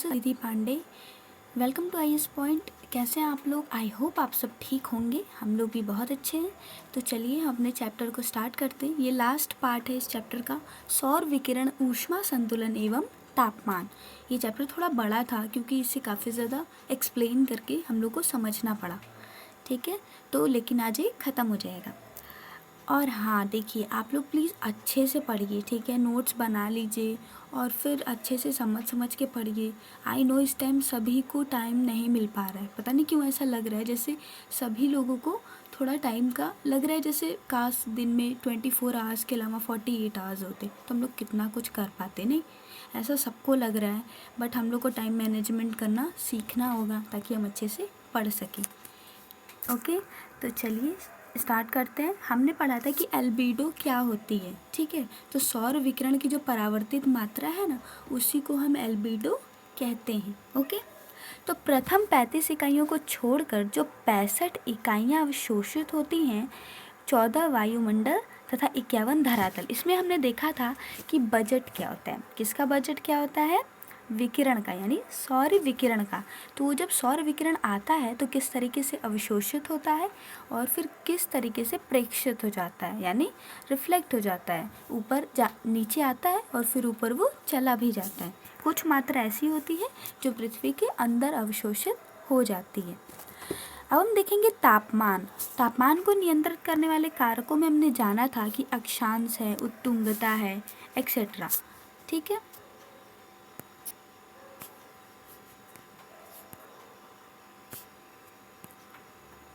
Riddhi Pandey. Welcome to IAS point. कैसे हैं आप लोग? आई होप आप सब ठीक होंगे। हम लोग भी बहुत अच्छे हैं। तो चलिए हम अपने चैप्टर को स्टार्ट करते हैं। ये लास्ट पार्ट है इस चैप्टर का, सौर विकिरण, ऊष्मा संतुलन एवं तापमान। ये चैप्टर थोड़ा बड़ा था क्योंकि इसे काफ़ी ज़्यादा एक्सप्लेन करके हम लोग को समझना पड़ा, ठीक है। तो लेकिन आज ये ख़त्म हो जाएगा। और हाँ देखिए, आप लोग प्लीज़ अच्छे से पढ़िए, ठीक है। नोट्स बना लीजिए और फिर अच्छे से समझ के पढ़िए। आई नो इस टाइम सभी को टाइम नहीं मिल पा रहा है, पता नहीं क्यों ऐसा लग रहा है जैसे सभी लोगों को थोड़ा टाइम का लग रहा है, जैसे काश दिन में 24 आवर्स के अलावा 48 आवर्स होते तो हम लोग कितना कुछ कर पाते। नहीं, ऐसा सबको लग रहा है, बट हम लोग को टाइम मैनेजमेंट करना सीखना होगा ताकि हम अच्छे से पढ़ सकें। ओके, तो चलिए स्टार्ट करते हैं। हमने पढ़ा था कि एल्बिडो क्या होती है, ठीक है। तो सौर विकिरण की जो परावर्तित मात्रा है ना, उसी को हम एल्बिडो कहते हैं। ओके, तो प्रथम 35 इकाइयों को छोड़कर जो 65 इकाइयाँ अवशोषित होती हैं, 14 वायुमंडल तथा 51 धरातल। इसमें हमने देखा था कि बजट क्या होता है। किसका बजट क्या होता है? विकिरण का, यानी सौर विकिरण का। तो वो जब सौर विकिरण आता है तो किस तरीके से अवशोषित होता है और फिर किस तरीके से प्रेक्षित हो जाता है, यानी रिफ्लेक्ट हो जाता है, ऊपर नीचे आता है और फिर ऊपर वो चला भी जाता है। कुछ मात्रा ऐसी होती है जो पृथ्वी के अंदर अवशोषित हो जाती है। अब हम देखेंगे तापमान। तापमान को नियंत्रित करने वाले कारकों में हमने जाना था कि अक्षांश है, उत्तुंगता है, एक्सेट्रा, ठीक है।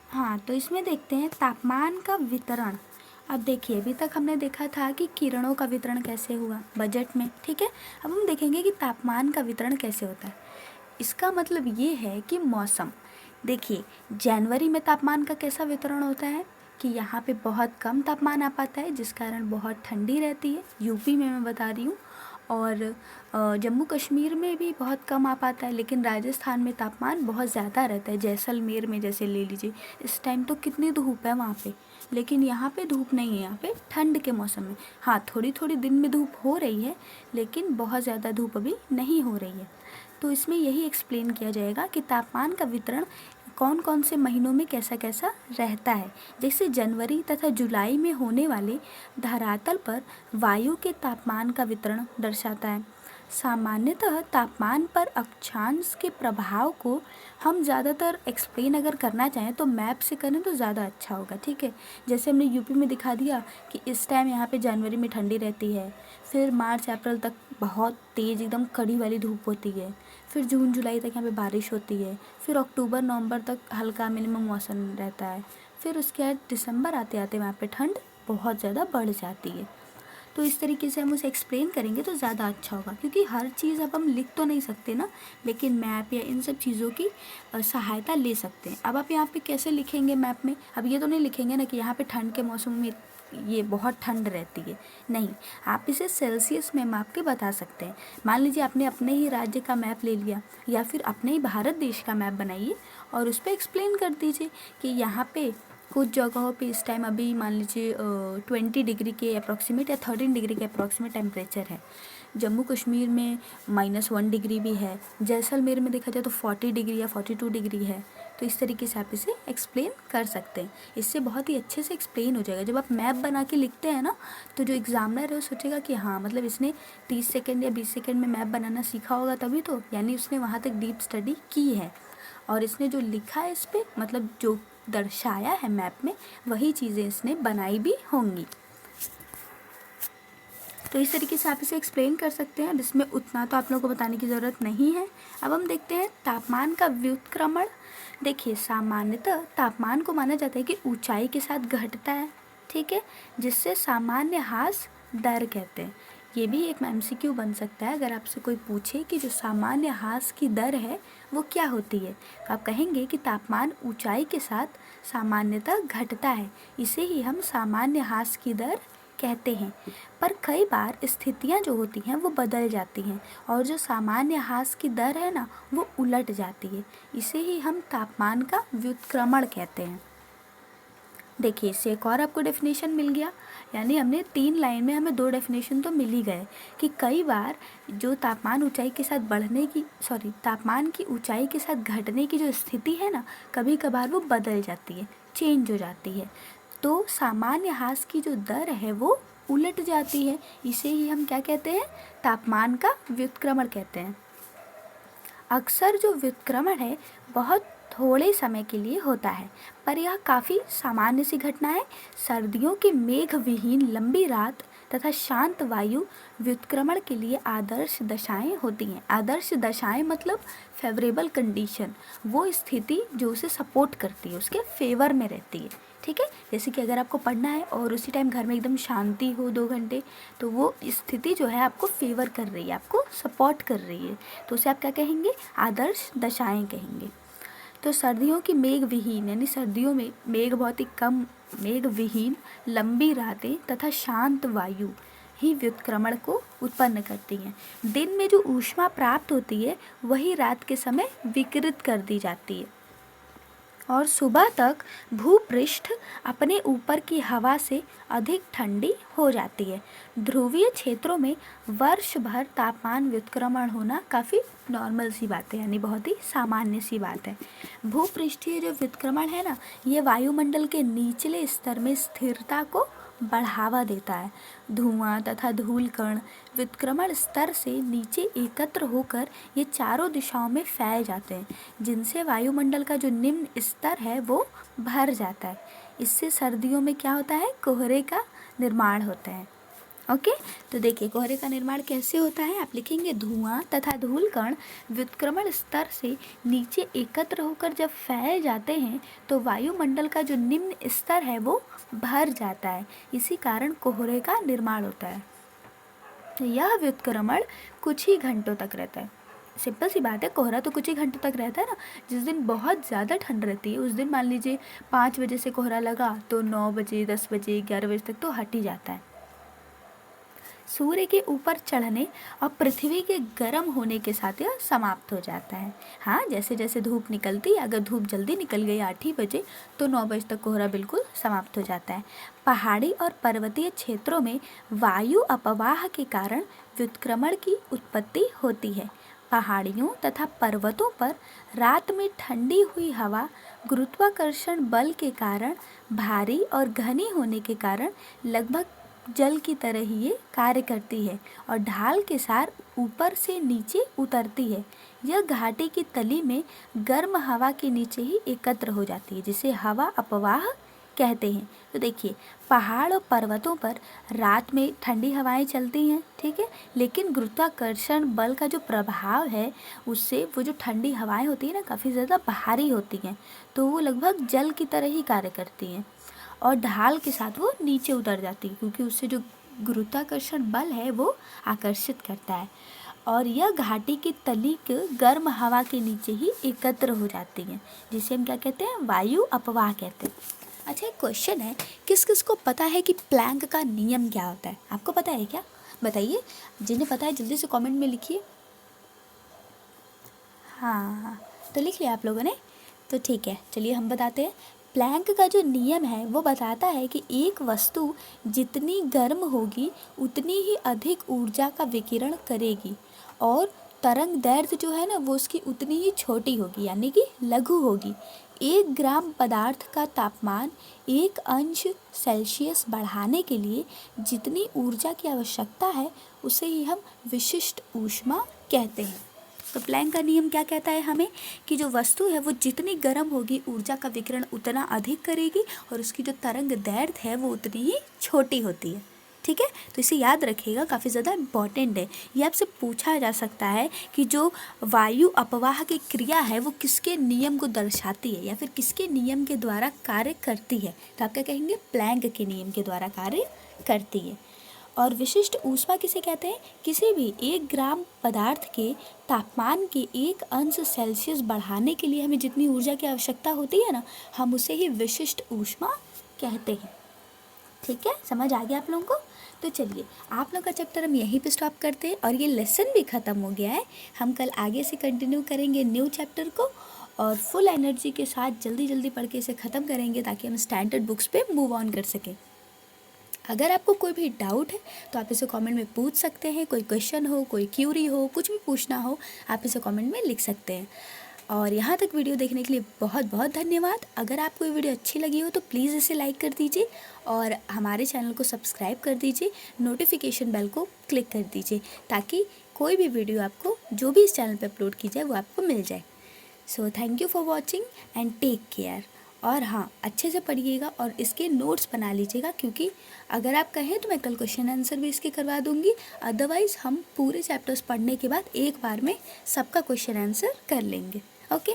हाँ, तो इसमें देखते हैं तापमान का वितरण। अब देखिए, अभी तक हमने देखा था कि किरणों का वितरण कैसे हुआ बजट में, ठीक है। अब हम देखेंगे कि तापमान का वितरण कैसे होता है। इसका मतलब ये है कि मौसम, देखिए जनवरी में तापमान का कैसा वितरण होता है कि यहाँ पे बहुत कम तापमान आ पाता है, जिस कारण बहुत ठंडी रहती है, यूपी में मैं बता रही हूँ। और जम्मू कश्मीर में भी बहुत कम आ पाता है, लेकिन राजस्थान में तापमान बहुत ज़्यादा रहता है। जैसलमेर में जैसे ले लीजिए, इस टाइम तो कितनी धूप है वहाँ पे, लेकिन यहाँ पे धूप नहीं है। यहाँ पे ठंड के मौसम में हाँ थोड़ी थोड़ी दिन में धूप हो रही है, लेकिन बहुत ज़्यादा धूप अभी नहीं हो रही है। तो इसमें यही एक्सप्लेन किया जाएगा कि तापमान का वितरण कौन कौन से महीनों में कैसा कैसा रहता है। जैसे जनवरी तथा जुलाई में होने वाले धरातल पर वायु के तापमान का वितरण दर्शाता है। सामान्यतः तापमान पर अक्षांश के प्रभाव को हम ज़्यादातर एक्सप्लेन अगर करना चाहें तो मैप से करें तो ज़्यादा अच्छा होगा, ठीक है। जैसे हमने यूपी में दिखा दिया कि इस टाइम यहाँ पे जनवरी में ठंडी रहती है, फिर मार्च अप्रैल तक बहुत तेज़ एकदम कड़ी वाली धूप होती है, फिर जून जुलाई तक यहाँ पे बारिश होती है, फिर अक्टूबर नवंबर तक हल्का मिनिमम मौसम रहता है, फिर उसके बाद दिसंबर आते आते वहाँ पे ठंड बहुत ज़्यादा बढ़ जाती है। तो इस तरीके से हम उसे एक्सप्लेन करेंगे तो ज़्यादा अच्छा होगा, क्योंकि हर चीज़ अब हम लिख तो नहीं सकते ना, लेकिन मैप या इन सब चीज़ों की सहायता ले सकते हैं। अब आप यहाँ पे कैसे लिखेंगे मैप में? अब ये तो नहीं लिखेंगे ना कि यहाँ पे ठंड के मौसम में ये बहुत ठंड रहती है, नहीं। आप इसे सेल्सियस में माप के बता सकते हैं। मान लीजिए आपने अपने ही राज्य का मैप ले लिया या फिर अपने ही भारत देश का मैप बनाइए और उस पर एक्सप्लेन कर दीजिए कि यहाँ पे कुछ जगहों पे इस टाइम अभी मान लीजिए 20 डिग्री के अप्रॉक्सीमेट या 13 डिग्री के अप्रॉक्सीमेट टेम्परेचर है। जम्मू कश्मीर में -1 डिग्री भी है। जैसलमेर में देखा जाए तो 40 डिग्री या 42 डिग्री है। तो इस तरीके से आप इसे एक्सप्लेन कर सकते हैं। इससे बहुत ही अच्छे से एक्सप्लेन हो जाएगा। जब आप मैप बना के लिखते हैं ना, तो जो एग्जामिनर है वो सोचेगा कि हाँ मतलब इसने 30 सेकेंड या 20 सेकेंड में मैप बनाना सीखा होगा तभी तो, यानी उसने वहाँ तक डीप स्टडी की है और इसने जो लिखा है इस पर, मतलब जो दर्शाया है मैप में, वही चीज़ें इसने बनाई भी होंगी। तो इस तरीके से आप इसे एक्सप्लेन कर सकते हैं। अब इसमें उतना तो आप लोगों को बताने की ज़रूरत नहीं है। अब हम देखते हैं तापमान का व्युत्क्रमण। देखिए, सामान्यतः तापमान को माना जाता है कि ऊंचाई के साथ घटता है, ठीक है, जिससे सामान्य ह्रास दर कहते हैं। ये भी एक MCQ बन सकता है। अगर आपसे कोई पूछे कि जो सामान्य ह्रास की दर है वो क्या होती है, तो आप कहेंगे कि तापमान ऊंचाई के साथ सामान्यतः घटता है, इसे ही हम सामान्य ह्रास की दर कहते हैं। पर कई बार स्थितियां जो होती हैं वो बदल जाती हैं और जो सामान्य ह्रास की दर है ना, वो उलट जाती है, इसे ही हम तापमान का व्युत्क्रमण कहते हैं। देखिए इससे एक और आपको डेफिनेशन मिल गया, यानी हमने 3 लाइन में हमें 2 डेफिनेशन तो मिल ही गए कि कई बार जो तापमान ऊंचाई के साथ तापमान की ऊंचाई के साथ घटने की जो स्थिति है ना, कभी कभार वो बदल जाती है, चेंज हो जाती है। तो सामान्य ह्रास की जो दर है वो उलट जाती है, इसे ही हम क्या कहते हैं, तापमान का व्युत्क्रमण कहते हैं। अक्सर जो व्युत्क्रमण है बहुत थोड़े समय के लिए होता है, पर यह काफ़ी सामान्य सी घटना है। सर्दियों की मेघ विहीन लंबी रात तथा शांत वायु व्युत्क्रमण के लिए आदर्श दशाएं होती हैं। आदर्श दशाएं मतलब फेवरेबल कंडीशन, वो स्थिति जो उसे सपोर्ट करती है, उसके फेवर में रहती है। ठीक है, जैसे कि अगर आपको पढ़ना है और उसी टाइम घर में एकदम शांति हो 2 घंटे, तो वो स्थिति जो है आपको फेवर कर रही है, आपको सपोर्ट कर रही है, तो उसे आप क्या कहेंगे, आदर्श दशाएं कहेंगे। तो सर्दियों की मेघ विहीन, यानी सर्दियों में मेघ बहुत ही कम, मेघ विहीन लंबी रातें तथा शांत वायु ही व्युत्क्रमण को उत्पन्न करती हैं। दिन में जो ऊष्मा प्राप्त होती है वही रात के समय विकिरित कर दी जाती है और सुबह तक भूपृष्ठ अपने ऊपर की हवा से अधिक ठंडी हो जाती है। ध्रुवीय क्षेत्रों में वर्ष भर तापमान व्युत्क्रमण होना काफ़ी नॉर्मल सी बात है, यानी बहुत ही सामान्य सी बात है। भूपृष्ठीय जो व्युत्क्रमण है ना, ये वायुमंडल के निचले स्तर में स्थिरता को बढ़ावा देता है। धुआं तथा धूल कण व्युत्क्रमण स्तर से नीचे एकत्र होकर ये चारों दिशाओं में फैल जाते हैं, जिनसे वायुमंडल का जो निम्न स्तर है वो भर जाता है। इससे सर्दियों में क्या होता है, कोहरे का निर्माण होता है। ओके, तो देखिए कोहरे का निर्माण कैसे होता है, आप लिखेंगे धुआं तथा धूल कण व्युत्क्रमण स्तर से नीचे एकत्र होकर जब फैल जाते हैं तो वायुमंडल का जो निम्न स्तर है वो भर जाता है, इसी कारण कोहरे का निर्माण होता है। यह व्युत्क्रमण कुछ ही घंटों तक रहता है। सिंपल सी बात है, कोहरा तो कुछ ही घंटों तक रहता है ना। जिस दिन बहुत ज़्यादा ठंड रहती है उस दिन मान लीजिए 5 बजे से कोहरा लगा तो 9 बजे, 10 बजे, 11 बजे तक तो हट ही जाता है। सूर्य के ऊपर चढ़ने और पृथ्वी के गर्म होने के साथ यह समाप्त हो जाता है। हाँ, जैसे जैसे धूप निकलती है, अगर धूप जल्दी निकल गई 8 ही बजे तो 9 बजे तक कोहरा बिल्कुल समाप्त हो जाता है। पहाड़ी और पर्वतीय क्षेत्रों में वायु अपवाह के कारण व्युत्क्रमण की उत्पत्ति होती है। पहाड़ियों तथा पर्वतों पर रात में ठंडी हुई हवा गुरुत्वाकर्षण बल के कारण भारी और घनी होने के कारण लगभग जल की तरह ही ये कार्य करती है और ढाल के साथ ऊपर से नीचे उतरती है। यह घाटी की तली में गर्म हवा के नीचे ही एकत्र हो जाती है, जिसे हवा अपवाह कहते हैं। तो देखिए पहाड़ और पर्वतों पर रात में ठंडी हवाएं चलती हैं, ठीक है, लेकिन गुरुत्वाकर्षण बल का जो प्रभाव है उससे वो जो ठंडी हवाएं होती हैं ना काफ़ी ज़्यादा भारी होती हैं, तो वो लगभग जल की तरह ही कार्य करती हैं और ढाल के साथ वो नीचे उतर जाती है, क्योंकि उससे जो गुरुत्वाकर्षण बल है वो आकर्षित करता है और यह घाटी की तली के गर्म हवा के नीचे ही एकत्र हो जाती हैं, जिसे हम क्या कहते हैं, वायु अपवाह कहते हैं। अच्छा, एक क्वेश्चन है, किस किस को पता है कि प्लैंक का नियम क्या होता है? आपको पता है क्या? बताइए, जिन्हें पता है जल्दी से कमेंट में लिखिए। हाँ, तो लिख लिया आप लोगों ने? तो ठीक है, चलिए हम बताते हैं। प्लैंक का जो नियम है वो बताता है कि एक वस्तु जितनी गर्म होगी उतनी ही अधिक ऊर्जा का विकिरण करेगी और तरंग दैर्घ्य जो है ना वो उसकी उतनी ही छोटी होगी, यानी कि लघु होगी। 1 ग्राम पदार्थ का तापमान 1 अंश सेल्सियस बढ़ाने के लिए जितनी ऊर्जा की आवश्यकता है उसे ही हम विशिष्ट ऊष्मा कहते हैं। तो प्लैंक का नियम क्या कहता है हमें कि जो वस्तु है वो जितनी गर्म होगी ऊर्जा का विकिरण उतना अधिक करेगी और उसकी जो तरंग दैर्घ्य है वो उतनी ही छोटी होती है। ठीक है, तो इसे याद रखिएगा, काफ़ी ज़्यादा इम्पॉर्टेंट है। ये आपसे पूछा जा सकता है कि जो वायु अपवाह की क्रिया है वो किसके नियम को दर्शाती है या फिर किसके नियम के द्वारा कार्य करती है, तो आप क्या कहेंगे, प्लैंक के नियम के द्वारा कार्य करती है। और विशिष्ट ऊष्मा किसे कहते हैं? किसी भी 1 ग्राम पदार्थ के तापमान के 1 अंश सेल्सियस बढ़ाने के लिए हमें जितनी ऊर्जा की आवश्यकता होती है ना, हम उसे ही विशिष्ट ऊष्मा कहते हैं। ठीक है, समझ आ गया आप लोगों को? तो चलिए आप लोग का चैप्टर हम यहीं पे स्टॉप करते हैं और ये लेसन भी ख़त्म हो गया है। हम कल आगे से कंटिन्यू करेंगे न्यू चैप्टर को और फुल एनर्जी के साथ जल्दी जल्दी पढ़ के इसे ख़त्म करेंगे ताकि हम स्टैंडर्ड बुक्स पे मूव ऑन कर सकें। अगर आपको कोई भी डाउट है तो आप इसे कमेंट में पूछ सकते हैं, कोई क्वेश्चन हो, कोई क्यूरी हो, कुछ भी पूछना हो आप इसे कमेंट में लिख सकते हैं। और यहाँ तक वीडियो देखने के लिए बहुत बहुत धन्यवाद। अगर आपको ये वीडियो अच्छी लगी हो तो प्लीज़ इसे लाइक कर दीजिए और हमारे चैनल को सब्सक्राइब कर दीजिए, नोटिफिकेशन बेल को क्लिक कर दीजिए ताकि कोई भी वीडियो आपको जो भी इस चैनल पर अपलोड की जाए वो आपको मिल जाए। So thank you for watching and take care. और हाँ, अच्छे से पढ़िएगा और इसके नोट्स बना लीजिएगा, क्योंकि अगर आप कहें तो मैं कल क्वेश्चन आंसर भी इसके करवा दूँगी। अदरवाइज़ हम पूरे चैप्टर्स पढ़ने के बाद एक बार में सबका क्वेश्चन आंसर कर लेंगे। ओके।